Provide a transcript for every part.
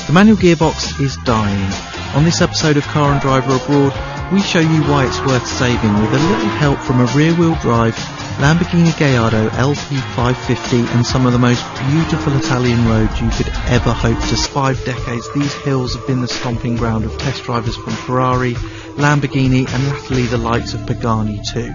The manual gearbox is dying. On this episode of Car and Driver Abroad, we show you why it's worth saving with a little help from a rear-wheel drive Lamborghini Gallardo LP550 and some of the most beautiful Italian roads you could ever hope to. 5 decades, these hills have been the stomping ground of test drivers from Ferrari, Lamborghini and latterly the likes of Pagani too.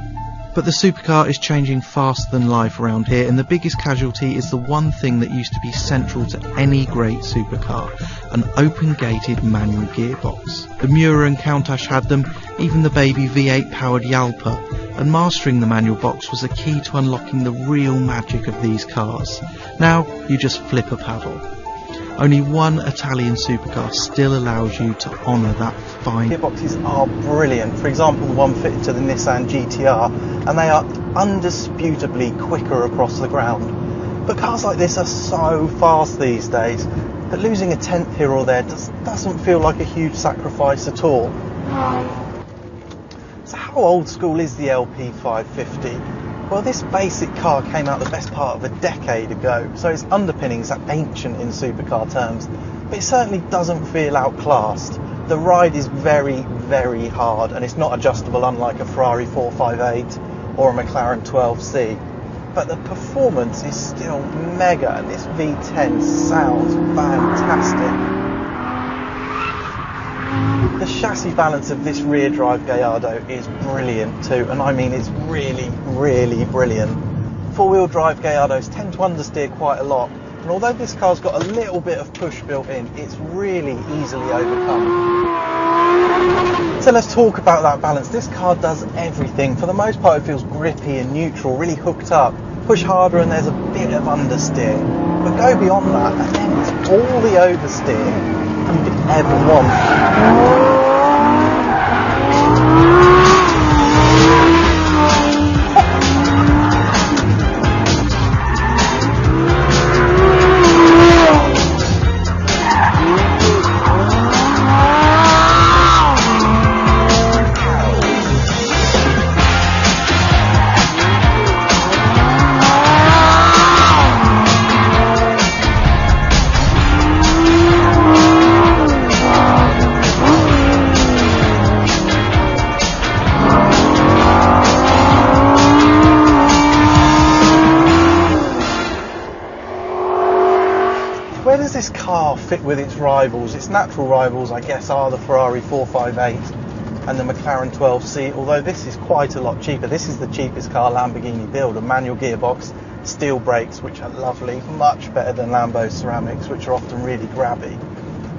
But the supercar is changing faster than life around here, and the biggest casualty is the one thing that used to be central to any great supercar, an open-gated manual gearbox. The Miura and Countach had them, even the baby V8 powered Jalpa, and mastering the manual box was a key to unlocking the real magic of these cars. Now you just flip a paddle. Only one Italian supercar still allows you to honour that fine. Gearboxes are brilliant. For example, the one fitted to the Nissan GTR, and they are undisputably quicker across the ground. But cars like this are so fast these days that losing a tenth here or there doesn't feel like a huge sacrifice at all. So how old school is the LP550? Well, this basic car came out the best part of a decade ago, so its underpinnings are ancient in supercar terms, but it certainly doesn't feel outclassed. The ride is very, very hard, and it's not adjustable unlike a Ferrari 458 or a McLaren 12C. But the performance is still mega, and this V10 sounds fantastic. The chassis balance of this rear drive Gallardo is brilliant too, and I mean it's really, really brilliant. Four-wheel drive Gallardos tend to understeer quite a lot, and although this car's got a little bit of push built in, it's really easily overcome. So let's talk about that balance. This car does everything. For the most part it feels grippy and neutral, really hooked up. Push harder and there's a bit of understeer, but go beyond that and then it's all the oversteer you could ever want. Where does this car fit with its rivals? Its natural rivals, I guess, are the Ferrari 458 and the McLaren 12C, although this is quite a lot cheaper. This is the cheapest car Lamborghini build, a manual gearbox, steel brakes, which are lovely, much better than Lambo ceramics, which are often really grabby.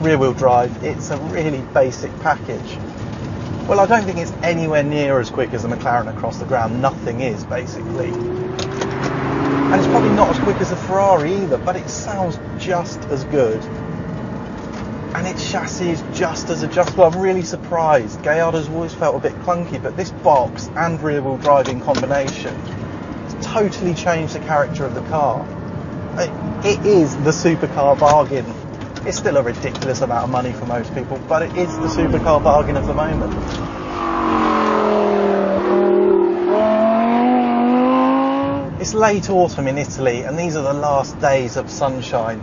Rear-wheel drive, it's a really basic package. Well, I don't think it's anywhere near as quick as the McLaren across the ground. Nothing is, basically. And it's probably not as quick as a Ferrari either, but it sounds just as good. And its chassis is just as adjustable. I'm really surprised. Gallardo's always felt a bit clunky, but this box and rear-wheel drive in combination has totally changed the character of the car. It is the supercar bargain. It's still a ridiculous amount of money for most people, but it is the supercar bargain of the moment. It's late autumn in Italy, and these are the last days of sunshine.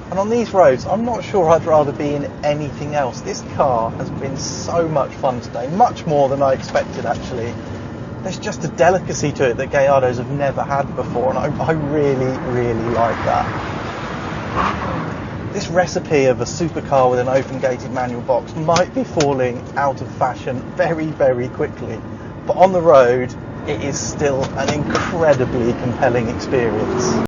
And on these roads, I'm not sure I'd rather be in anything else. This car has been so much fun today, much more than I expected actually. There's just a delicacy to it that Gallardos have never had before, and I really, really like that. This recipe of a supercar with an open-gated manual box might be falling out of fashion very, very quickly, but on the road, it is still an incredibly compelling experience.